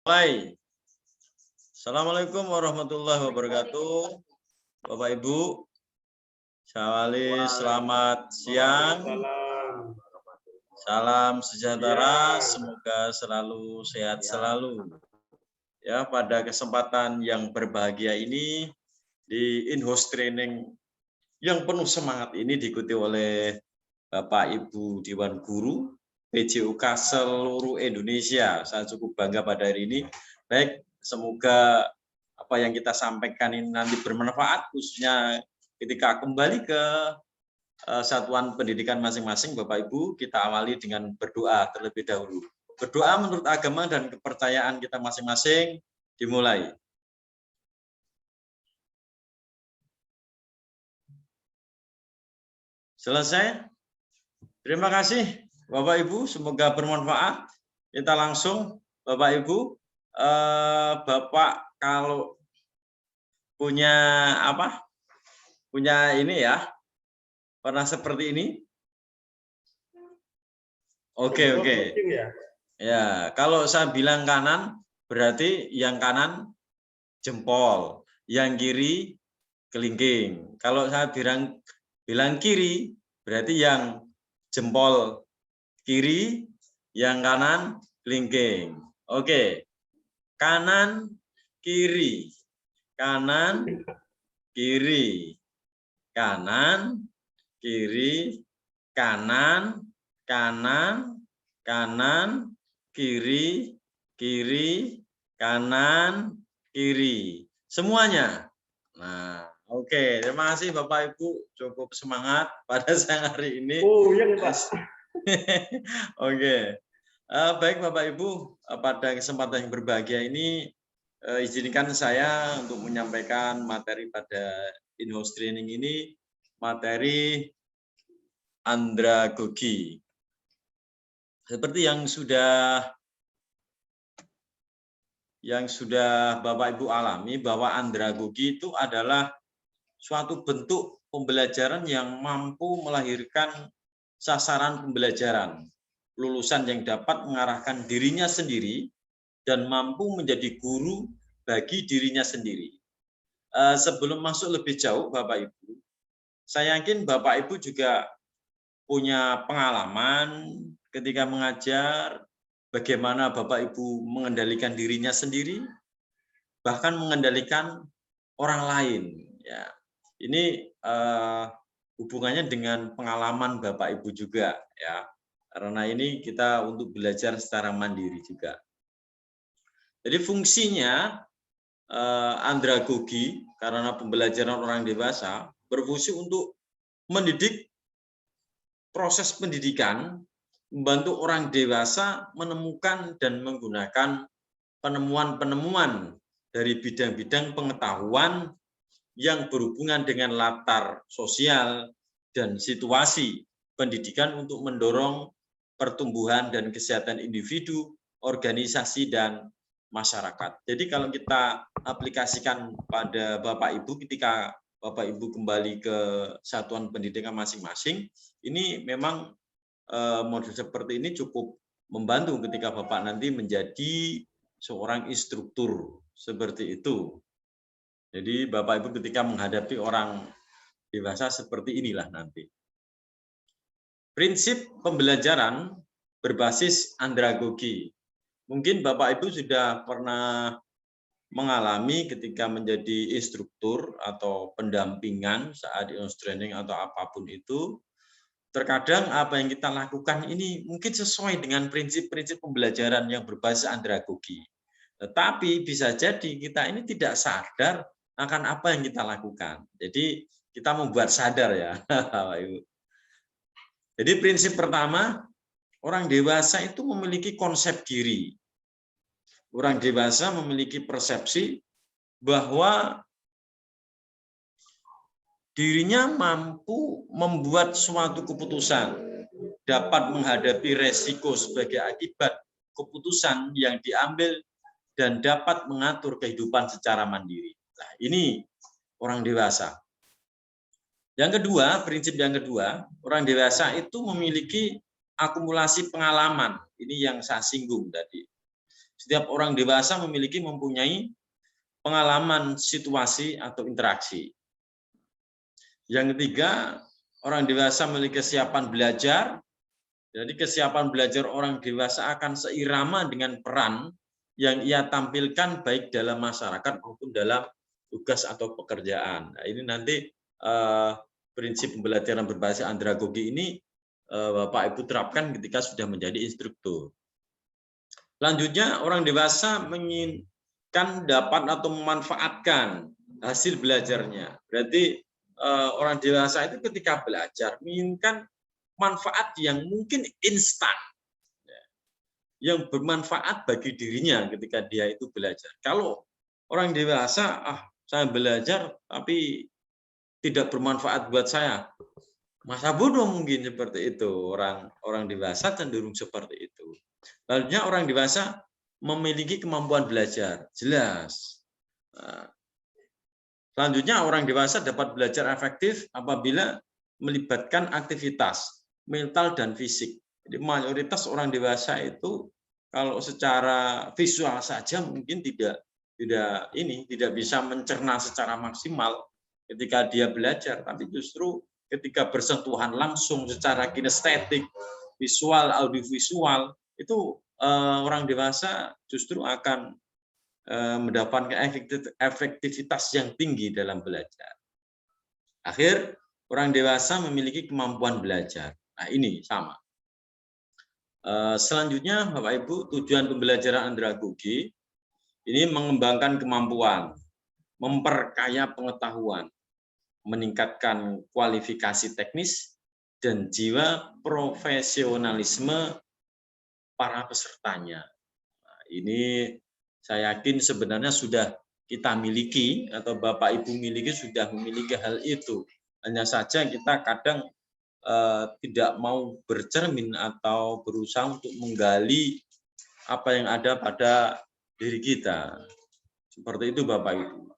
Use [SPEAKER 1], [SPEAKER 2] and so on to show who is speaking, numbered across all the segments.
[SPEAKER 1] Mulai. Assalamualaikum warahmatullahi wabarakatuh. Bapak Ibu, Syawali, selamat siang. Salam sejahtera, semoga selalu sehat selalu. Ya, pada kesempatan yang berbahagia ini di in-house training yang penuh semangat ini diikuti oleh Bapak Ibu Dewan Guru PJUK seluruh Indonesia. Saya cukup bangga pada hari ini. Baik, semoga apa yang kita sampaikan ini nanti bermanfaat, khususnya ketika kembali ke satuan pendidikan masing-masing. Bapak Ibu, kita awali dengan berdoa terlebih dahulu. Berdoa menurut agama dan kepercayaan kita masing-masing, dimulai. Selesai? Terima kasih Bapak Ibu, semoga bermanfaat. Kita langsung, Bapak Ibu, Bapak kalau punya apa? Punya ini ya, pernah seperti ini? Oke. Ya, kalau saya bilang kanan, berarti yang kanan jempol, yang kiri kelingking. Kalau saya bilang kiri, berarti yang jempol kiri, yang kanan kelingking. Oke. Kanan, kiri. Kanan, kiri. Kanan, kiri, kanan, kanan, kanan, kiri, kiri, kanan, kiri. Semuanya. Nah, oke. Terima kasih Bapak Ibu. Cukup semangat pada siang hari ini.
[SPEAKER 2] Oh, iya, Pak.
[SPEAKER 1] Oke. Baik Bapak Ibu, pada kesempatan yang berbahagia ini izinkan saya untuk menyampaikan materi pada in-house training ini, materi andragogi. Seperti yang sudah Bapak Ibu alami, bahwa andragogi itu adalah suatu bentuk pembelajaran yang mampu melahirkan sasaran pembelajaran, lulusan yang dapat mengarahkan dirinya sendiri dan mampu menjadi guru bagi dirinya sendiri. Sebelum masuk lebih jauh, Bapak Ibu, saya yakin Bapak Ibu juga punya pengalaman ketika mengajar, bagaimana Bapak Ibu mengendalikan dirinya sendiri, bahkan mengendalikan orang lain. Ya, ini hubungannya dengan pengalaman Bapak Ibu juga, ya. Karena ini kita untuk belajar secara mandiri juga. Jadi fungsinya andragogi, karena pembelajaran orang dewasa, berfungsi untuk mendidik proses pendidikan, membantu orang dewasa menemukan dan menggunakan penemuan-penemuan dari bidang-bidang pengetahuan yang berhubungan dengan latar sosial dan situasi pendidikan untuk mendorong pertumbuhan dan kesehatan individu, organisasi, dan masyarakat. Jadi kalau kita aplikasikan pada Bapak Ibu ketika Bapak Ibu kembali ke satuan pendidikan masing-masing, ini memang model seperti ini cukup membantu ketika Bapak nanti menjadi seorang instruktur seperti itu. Jadi Bapak Ibu ketika menghadapi orang dewasa seperti inilah nanti. Prinsip pembelajaran berbasis andragogi. Mungkin Bapak Ibu sudah pernah mengalami ketika menjadi instruktur atau pendampingan saat in-house training atau apapun itu, terkadang apa yang kita lakukan ini mungkin sesuai dengan prinsip-prinsip pembelajaran yang berbasis andragogi. Tetapi bisa jadi kita ini tidak sadar akan apa yang kita lakukan. Jadi kita membuat sadar ya, Bapak Ibu. Jadi prinsip pertama, orang dewasa itu memiliki konsep diri. Orang dewasa memiliki persepsi bahwa dirinya mampu membuat suatu keputusan, dapat menghadapi resiko sebagai akibat keputusan yang diambil, dan dapat mengatur kehidupan secara mandiri. Nah, ini orang dewasa. Yang kedua, prinsip yang kedua, orang dewasa itu memiliki akumulasi pengalaman. Ini yang saya singgung tadi. Setiap orang dewasa mempunyai pengalaman situasi atau interaksi. Yang ketiga, orang dewasa memiliki kesiapan belajar. Jadi kesiapan belajar orang dewasa akan seirama dengan peran yang ia tampilkan baik dalam masyarakat maupun dalam tugas atau pekerjaan. Nah, ini nanti prinsip pembelajaran berbasis andragogi ini Bapak Ibu terapkan ketika sudah menjadi instruktur. Selanjutnya, orang dewasa menginginkan dapat atau memanfaatkan hasil belajarnya. Berarti orang dewasa itu ketika belajar menginginkan manfaat yang mungkin instan, yang bermanfaat bagi dirinya ketika dia itu belajar. Kalau orang dewasa, saya belajar tapi tidak bermanfaat buat saya, masa bodoh mungkin seperti itu. Orang dewasa cenderung seperti itu. Selanjutnya orang dewasa memiliki kemampuan belajar, jelas. Selanjutnya orang dewasa dapat belajar efektif apabila melibatkan aktivitas mental dan fisik. Jadi mayoritas orang dewasa itu kalau secara visual saja mungkin tidak bisa mencerna secara maksimal ketika dia belajar, tapi justru ketika bersentuhan langsung secara kinestetik, visual, audiovisual, itu orang dewasa justru akan mendapatkan efektivitas yang tinggi dalam belajar. Akhir, orang dewasa memiliki kemampuan belajar. Nah, ini sama. Selanjutnya, Bapak Ibu, tujuan pembelajaran andragogi ini mengembangkan kemampuan, memperkaya pengetahuan, meningkatkan kualifikasi teknis, dan jiwa profesionalisme para pesertanya. Nah, ini saya yakin sebenarnya sudah kita miliki atau Bapak Ibu miliki, sudah memiliki hal itu. Hanya saja kita kadang tidak mau bercermin atau berusaha untuk menggali apa yang ada pada diri kita. Seperti itu Bapak Ibu.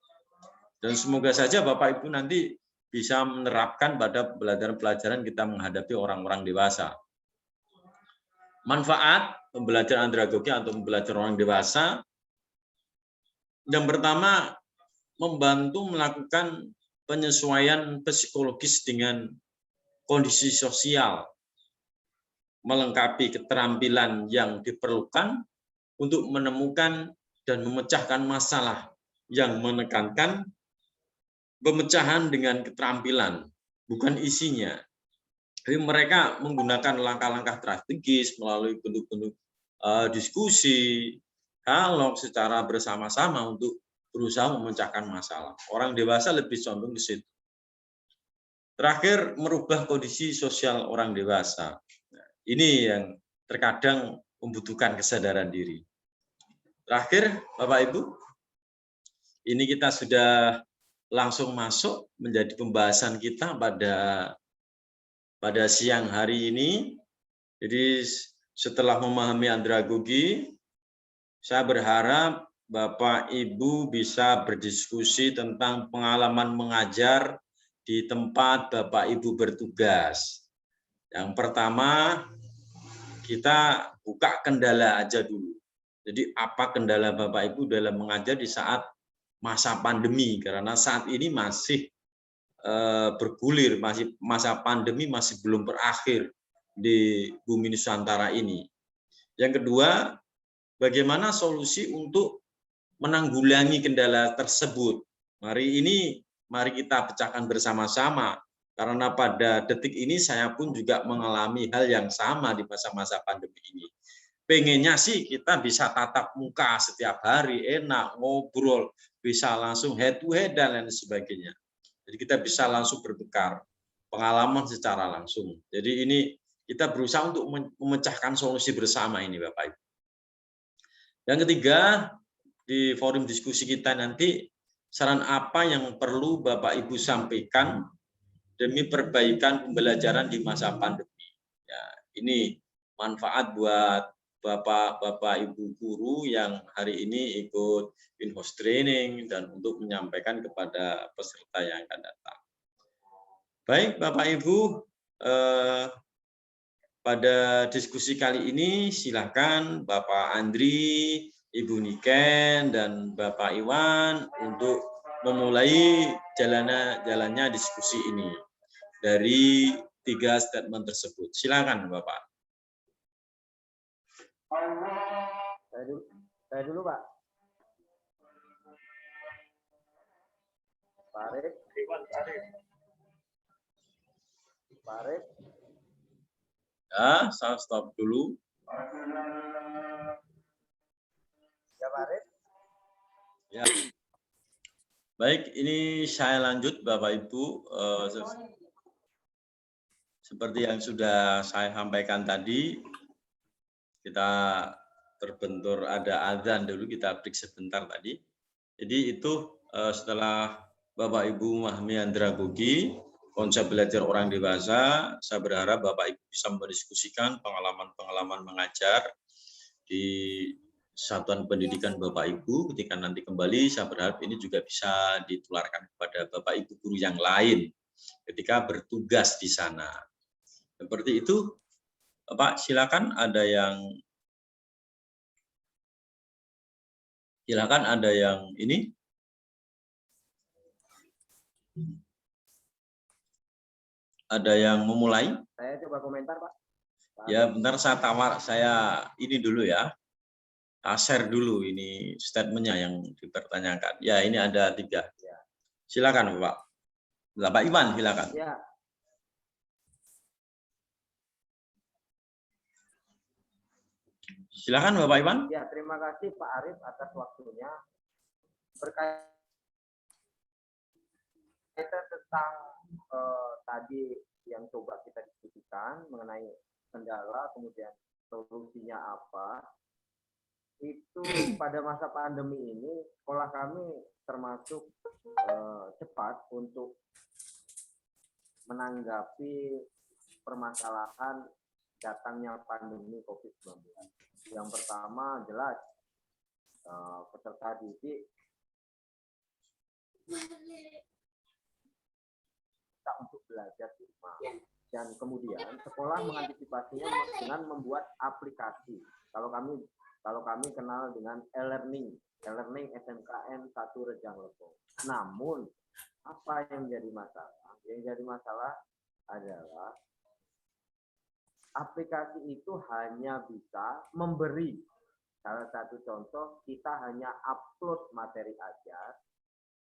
[SPEAKER 1] Dan semoga saja Bapak Ibu nanti bisa menerapkan pada pelajaran-pelajaran kita menghadapi orang-orang dewasa. Manfaat pembelajaran andragogi atau pembelajaran orang dewasa. Yang pertama, membantu melakukan penyesuaian psikologis dengan kondisi sosial, melengkapi keterampilan yang diperlukan untuk menemukan dan memecahkan masalah yang menekankan pemecahan dengan keterampilan, bukan isinya. Jadi mereka menggunakan langkah-langkah strategis melalui bentuk-bentuk diskusi, dialog secara bersama-sama untuk berusaha memecahkan masalah. Orang dewasa lebih condong ke situ. Terakhir, merubah kondisi sosial orang dewasa. Nah, ini yang terkadang membutuhkan kesadaran diri. Terakhir, Bapak Ibu, ini kita sudah langsung masuk menjadi pembahasan kita pada siang hari ini. Jadi setelah memahami andragogi, saya berharap Bapak Ibu bisa berdiskusi tentang pengalaman mengajar di tempat Bapak Ibu bertugas. Yang pertama, kita buka kendala aja dulu. Jadi apa kendala Bapak Ibu dalam mengajar di saat masa pandemi, karena saat ini masih bergulir, masih masa pandemi masih belum berakhir di bumi Nusantara ini. Yang kedua, bagaimana solusi untuk menanggulangi kendala tersebut. Mari kita pecahkan bersama-sama, karena pada detik ini saya pun juga mengalami hal yang sama di masa-masa pandemi ini. Pengennya sih kita bisa tatap muka setiap hari, enak, ngobrol, bisa langsung head to head dan lain sebagainya. Jadi kita bisa langsung bertukar pengalaman secara langsung. Jadi ini kita berusaha untuk memecahkan solusi bersama ini Bapak Ibu. Yang ketiga, di forum diskusi kita nanti, saran apa yang perlu Bapak Ibu sampaikan demi perbaikan pembelajaran di masa pandemi. Ya, ini manfaat buat Bapak Ibu guru yang hari ini ikut in-house training dan untuk menyampaikan kepada peserta yang akan datang. Baik Bapak Ibu, pada diskusi kali ini silakan Bapak Andri, Ibu Niken dan Bapak Iwan untuk memulai jalannya diskusi ini dari 3 statement tersebut. Silakan Bapak.
[SPEAKER 2] Saya dulu Pak. Farid.
[SPEAKER 1] Ya, saya stop dulu.
[SPEAKER 2] Ya Farid.
[SPEAKER 1] Ya. Baik, ini saya lanjut Bapak Ibu. Seperti yang sudah saya sampaikan tadi, kita terbentur ada azan dulu, kita break sebentar tadi. Jadi itu setelah Bapak Ibu memahami andragogi, konsep belajar orang dewasa, saya berharap Bapak Ibu bisa mendiskusikan pengalaman-pengalaman mengajar di satuan pendidikan Bapak Ibu. Ketika nanti kembali, saya berharap ini juga bisa ditularkan kepada Bapak Ibu guru yang lain ketika bertugas di sana. Seperti itu, Pak, silakan ada yang ini. Ada yang memulai?
[SPEAKER 2] Saya coba komentar, Pak.
[SPEAKER 1] Ya, bentar saya ini dulu ya. Share dulu ini statementnya yang dipertanyakan. Ya, ini ada 3.
[SPEAKER 2] Ya.
[SPEAKER 1] Silakan, Bapak. Bapak Iwan, silakan.
[SPEAKER 2] Ya.
[SPEAKER 1] Silakan, Bapak Iwan.
[SPEAKER 2] Ya, terima kasih Pak Arif atas waktunya. Berkaitan tentang tadi yang coba kita diskusikan mengenai kendala, kemudian solusinya apa, itu pada masa pandemi ini sekolah kami termasuk cepat untuk menanggapi permasalahan datangnya pandemi COVID-19. Yang pertama jelas peserta didik kita untuk belajar di rumah. Dan kemudian sekolah mengantisipasinya dengan membuat aplikasi. Kalau kami kenal dengan e-learning SMKN 1 Rejang Lebong. Namun apa yang jadi masalah? Yang jadi masalah adalah aplikasi itu hanya bisa memberi. Salah satu contoh, kita hanya upload materi ajar,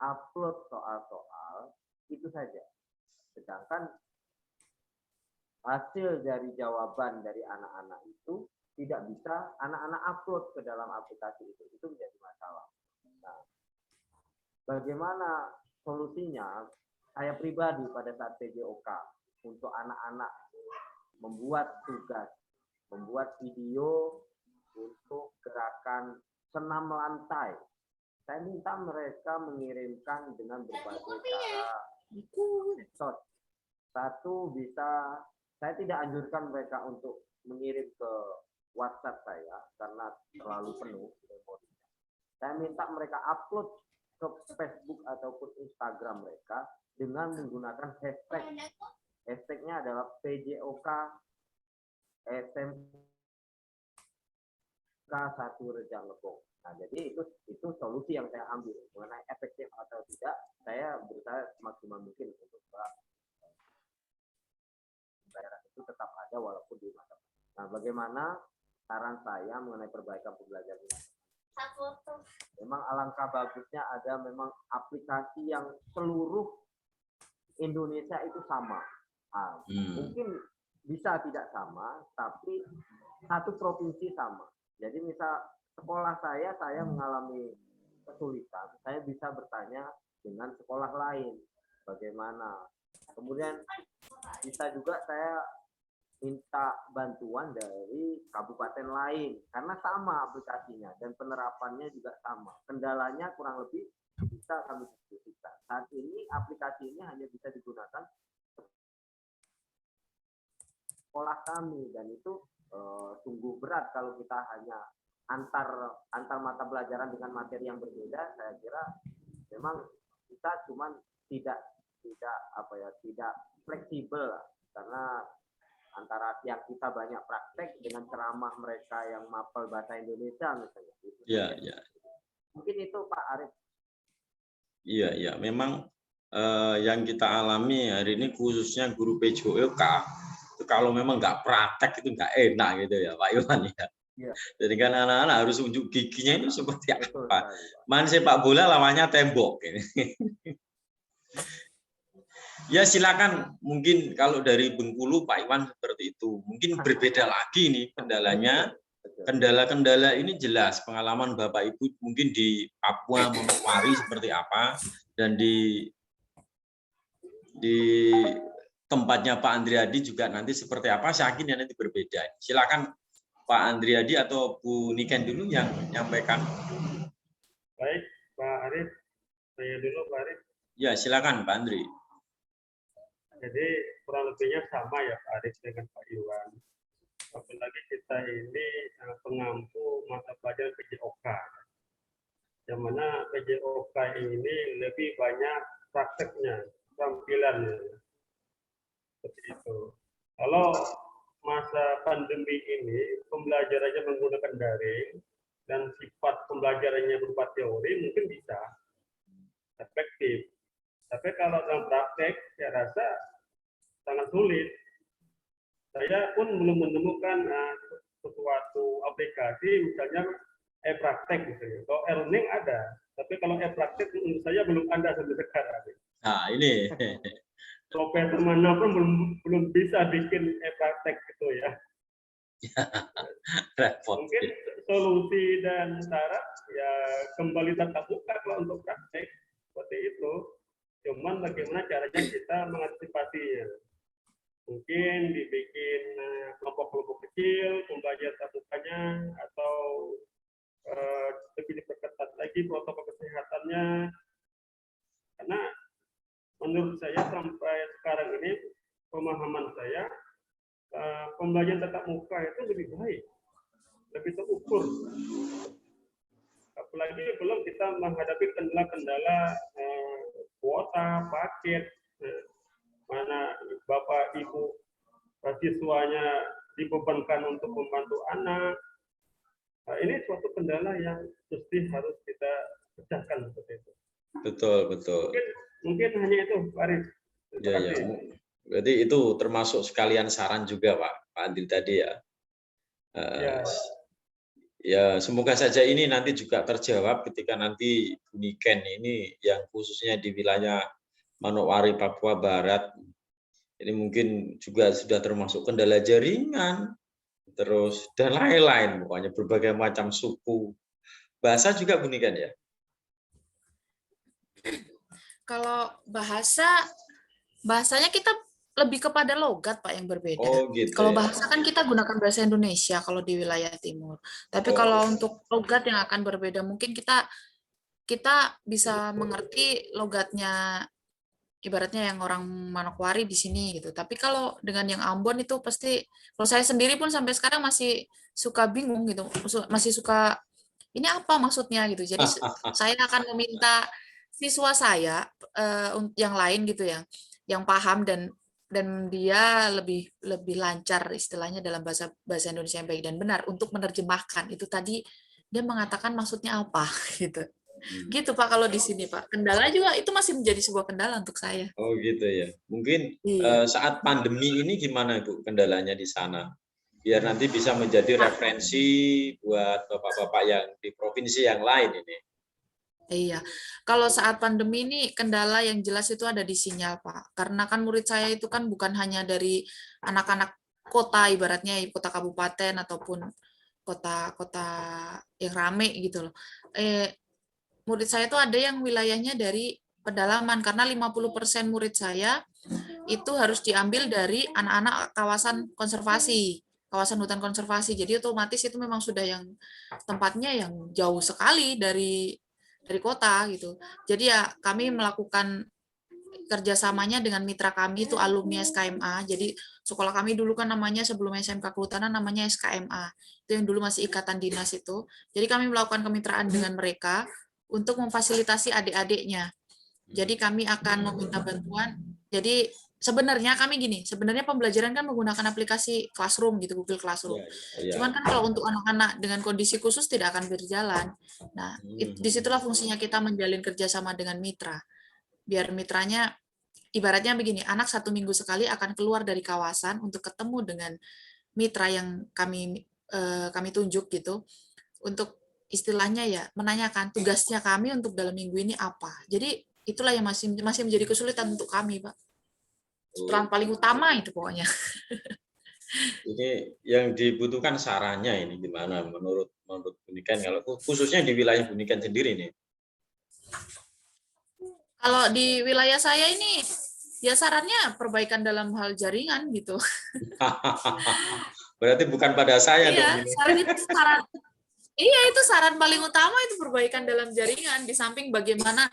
[SPEAKER 2] upload soal-soal, itu saja. Sedangkan hasil dari jawaban dari anak-anak itu tidak bisa anak-anak upload ke dalam aplikasi itu. Itu menjadi masalah. Nah, bagaimana solusinya? Saya pribadi pada saat PJOK untuk anak-anak membuat tugas, membuat video untuk gerakan senam lantai. Saya minta mereka mengirimkan dengan berbagai cara metode. Satu bisa, saya tidak anjurkan mereka untuk mengirim ke WhatsApp saya karena terlalu penuh memorinya. Saya minta mereka upload ke Facebook ataupun Instagram mereka dengan menggunakan hashtag. Hashtagnya adalah PJOK SMK 1 Rejang Lebong. Nah, jadi itu solusi yang saya ambil mengenai efektif atau tidak. Saya berusaha semaksimal mungkin untuk pembelajaran itu tetap ada walaupun di masa. Nah, bagaimana saran saya mengenai perbaikan pembelajaran ini? Memang alangkah bagusnya ada memang aplikasi yang seluruh Indonesia itu sama. Mungkin bisa tidak sama, tapi satu provinsi sama. Jadi misal sekolah saya mengalami kesulitan, saya bisa bertanya dengan sekolah lain bagaimana. Kemudian bisa juga saya minta bantuan dari kabupaten lain karena sama aplikasinya dan penerapannya juga sama. Kendalanya kurang lebih bisa kami diskusikan. Saat ini aplikasi ini hanya bisa digunakan sekolah kami dan itu sungguh berat kalau kita hanya antar mata pelajaran dengan materi yang berbeda. Saya kira memang kita cuman tidak fleksibel karena antara yang kita banyak praktek dengan ceramah mereka yang mapel bahasa Indonesia misalnya.
[SPEAKER 1] Iya, iya.
[SPEAKER 2] Mungkin itu Pak Arif.
[SPEAKER 1] Iya, iya. Memang yang kita alami hari ini khususnya guru PJOK itu kalau memang nggak praktek itu nggak enak gitu ya Pak Iwan ya.
[SPEAKER 2] Iya.
[SPEAKER 1] Jadi kan anak-anak harus unjuk giginya itu seperti
[SPEAKER 2] Betul
[SPEAKER 1] apa.
[SPEAKER 2] sekali, Pak.
[SPEAKER 1] Main sepak bola lawannya tembok. Ya silakan, mungkin kalau dari Bengkulu Pak Iwan seperti itu. Mungkin berbeda lagi nih kendalanya.
[SPEAKER 2] Betul.
[SPEAKER 1] Kendala-kendala ini jelas pengalaman Bapak Ibu mungkin di Papua Manokwari seperti apa dan di tempatnya Pak Andriadi juga nanti seperti apa, saya yakin ya nanti berbeda. Silakan Pak Andriadi atau Bu Niken dulu yang menyampaikan.
[SPEAKER 3] Baik, Pak Arif. Saya dulu, Pak Arif.
[SPEAKER 1] Ya, silakan Pak Andri.
[SPEAKER 3] Jadi kurang lebihnya sama ya Pak Arif dengan Pak Iwan. Apalagi kita ini pengampu mata pelajaran PJOK. Yang mana PJOK ini lebih banyak prakteknya, tampilannya. Seperti itu. Kalau masa pandemi ini pembelajarannya menggunakan daring dan sifat pembelajarannya berupa teori mungkin bisa efektif. Tapi kalau dalam praktek saya rasa sangat sulit. Saya pun belum menemukan suatu aplikasi misalnya e-praktek gitu. Kalau e-learning ada, tapi kalau e-praktek menurut saya belum ada sampai sekarang.
[SPEAKER 1] Nah, ini
[SPEAKER 3] Profesor manapun belum bisa bikin e-praktek gitu ya.
[SPEAKER 1] repot.
[SPEAKER 3] Mungkin solusi dan syarat ya kembali tatap muka kalau untuk praktek seperti itu. Cuman bagaimana caranya kita mengantisipasinya? Mungkin dibikin kelompok-kelompok kecil, pembelajaran tatap mukanya, atau lebih diperketat lagi protokol kesehatannya. Karena menurut saya sampai sekarang ini pemahaman saya pembelajaran tatap muka itu lebih baik, lebih terukur. Apalagi belum kita menghadapi kendala-kendala kuota, paket, mana Bapak Ibu siswanya dibebankan untuk membantu anak. Nah, ini suatu kendala yang mesti harus kita pecahkan seperti itu.
[SPEAKER 1] Betul, betul.
[SPEAKER 3] Mungkin hanya itu, Pak Arif.
[SPEAKER 1] Ya, ya. Berarti itu termasuk sekalian saran juga Pak Andri tadi ya. Ya, semoga saja ini nanti juga terjawab ketika nanti Niken ini yang khususnya di wilayah Manokwari, Papua Barat. Ini mungkin juga sudah termasuk kendala jaringan, terus dan lain-lain, pokoknya berbagai macam suku. Bahasa juga Bu Niken ya?
[SPEAKER 4] Kalau bahasanya kita lebih kepada logat Pak yang berbeda.
[SPEAKER 1] Oh, gitu,
[SPEAKER 4] kalau
[SPEAKER 1] ya.
[SPEAKER 4] bahasa kan kita gunakan bahasa Indonesia kalau di wilayah timur. Tapi kalau untuk logat yang akan berbeda mungkin kita bisa mengerti logatnya ibaratnya yang orang Manokwari di sini gitu. Tapi kalau dengan yang Ambon itu pasti kalau saya sendiri pun sampai sekarang masih suka bingung gitu. Masih suka ini apa maksudnya gitu. Jadi saya akan meminta siswa saya yang lain gitu ya, yang paham dan dia lebih lancar istilahnya dalam bahasa Indonesia yang baik dan benar untuk menerjemahkan itu tadi dia mengatakan maksudnya apa gitu. Gitu Pak kalau di sini Pak. Kendala juga itu masih menjadi sebuah kendala untuk saya.
[SPEAKER 1] Oh gitu ya. Mungkin saat pandemi ini gimana Bu kendalanya di sana? Biar nanti bisa menjadi referensi buat bapak-bapak yang di provinsi yang lain ini.
[SPEAKER 4] Iya, kalau saat pandemi ini kendala yang jelas itu ada di sinyal Pak. Karena kan murid saya itu kan bukan hanya dari anak-anak kota ibaratnya kota kabupaten ataupun kota-kota yang rame gitu loh. Murid saya itu ada yang wilayahnya dari pedalaman karena 50% murid saya itu harus diambil dari anak-anak kawasan konservasi, kawasan hutan konservasi. Jadi otomatis itu memang sudah yang tempatnya yang jauh sekali dari kota gitu. Jadi ya kami melakukan kerjasamanya dengan mitra kami itu alumni SKMA. Jadi sekolah kami dulu kan namanya sebelum SMK Kehutanan namanya SKMA. Itu yang dulu masih ikatan dinas itu. Jadi kami melakukan kemitraan dengan mereka untuk memfasilitasi adik-adiknya. Jadi kami akan meminta bantuan. Jadi sebenarnya kami gini, sebenarnya pembelajaran kan menggunakan aplikasi Classroom gitu, Google Classroom.
[SPEAKER 1] Ya.
[SPEAKER 4] Cuman kan kalau untuk anak-anak dengan kondisi khusus tidak akan berjalan. Nah, disitulah fungsinya kita menjalin kerjasama dengan mitra. Biar mitranya, ibaratnya begini, anak 1 minggu sekali akan keluar dari kawasan untuk ketemu dengan mitra yang kami tunjuk gitu, untuk istilahnya ya menanyakan tugasnya kami untuk dalam minggu ini apa. Jadi itulah yang masih menjadi kesulitan untuk kami, Pak. Peran paling utama itu pokoknya.
[SPEAKER 1] Ini yang dibutuhkan sarannya ini gimana menurut Buniken, kalau khususnya di wilayah Buniken sendiri nih?
[SPEAKER 4] Kalau di wilayah saya ini ya sarannya perbaikan dalam hal jaringan gitu.
[SPEAKER 1] Berarti bukan pada saya
[SPEAKER 4] Iya,
[SPEAKER 1] dong ini.
[SPEAKER 4] Iya, itu saran paling utama, itu perbaikan dalam jaringan. Di samping bagaimana,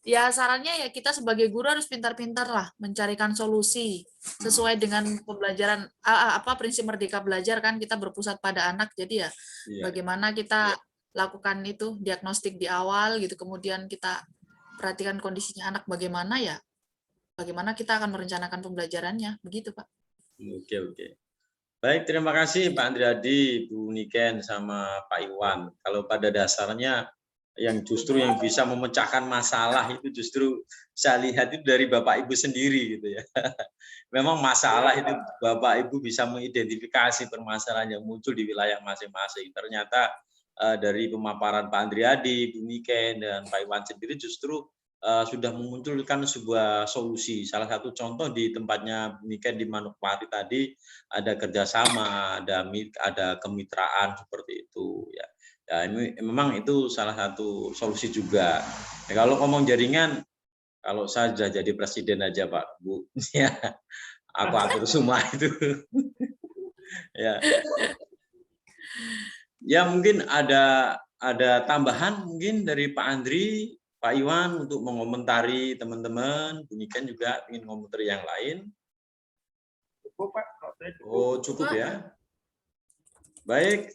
[SPEAKER 4] ya sarannya ya kita sebagai guru harus pintar-pintar lah mencarikan solusi sesuai dengan pembelajaran, prinsip Merdeka Belajar kan, kita berpusat pada anak. Jadi ya bagaimana kita lakukan itu diagnostik di awal gitu, kemudian kita perhatikan kondisinya anak bagaimana ya, bagaimana kita akan merencanakan pembelajarannya, begitu Pak.
[SPEAKER 1] Oke. Baik, terima kasih Pak Andriadi, Bu Niken, sama Pak Iwan. Kalau pada dasarnya yang justru yang bisa memecahkan masalah itu justru saya lihat itu dari Bapak Ibu sendiri gitu ya. Memang masalah itu Bapak Ibu bisa mengidentifikasi permasalahan yang muncul di wilayah masing-masing. Ternyata dari pemaparan Pak Andriadi, Bu Niken, dan Pak Iwan sendiri justru sudah memunculkan sebuah solusi. Salah satu contoh di tempatnya Niken di Manokwari tadi ada kerjasama, ada kemitraan seperti itu ya. Ya ini memang itu salah satu solusi juga. Ya, kalau ngomong jaringan, kalau saya sudah jadi presiden aja Pak Bu, ya aku atur semua itu. Ya. Ya mungkin ada tambahan mungkin dari Pak Andri, Pak Iwan untuk mengomentari teman-teman, Buniken juga ingin komentari yang lain.
[SPEAKER 3] Cukup, Pak. Cukup.
[SPEAKER 1] Oh, cukup ya. Baik,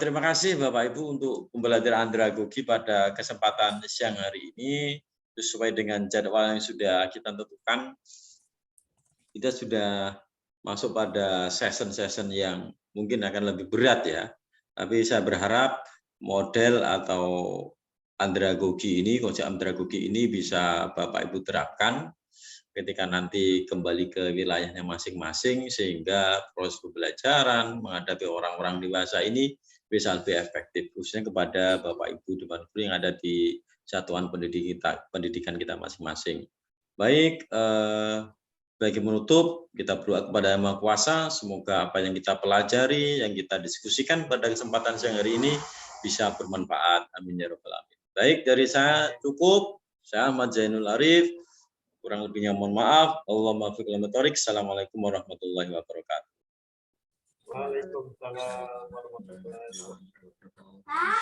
[SPEAKER 1] terima kasih Bapak Ibu untuk pembelajaran andragogi pada kesempatan siang hari ini. Sesuai dengan jadwal yang sudah kita tentukan, kita sudah masuk pada session-session yang mungkin akan lebih berat ya. Tapi saya berharap model atau andragogi ini, konsep andragogi ini bisa Bapak Ibu terapkan ketika nanti kembali ke wilayahnya masing-masing, sehingga proses pembelajaran menghadapi orang-orang dewasa ini bisa lebih efektif, khususnya kepada Bapak Ibu Dewan Guru yang ada di satuan pendidikan kita masing-masing. Baik, bagi menutup, kita berdoa kepada Yang Maha Kuasa, semoga apa yang kita pelajari, yang kita diskusikan pada kesempatan siang hari ini bisa bermanfaat. Amin ya rabbal alamin. Baik, dari saya cukup. Saya Ahmad Zainul Arif. Kurang lebihnya mohon maaf. Allahumma fiq wal motorik. Assalamualaikum warahmatullahi wabarakatuh.
[SPEAKER 3] Waalaikumsalam warahmatullahi wabarakatuh.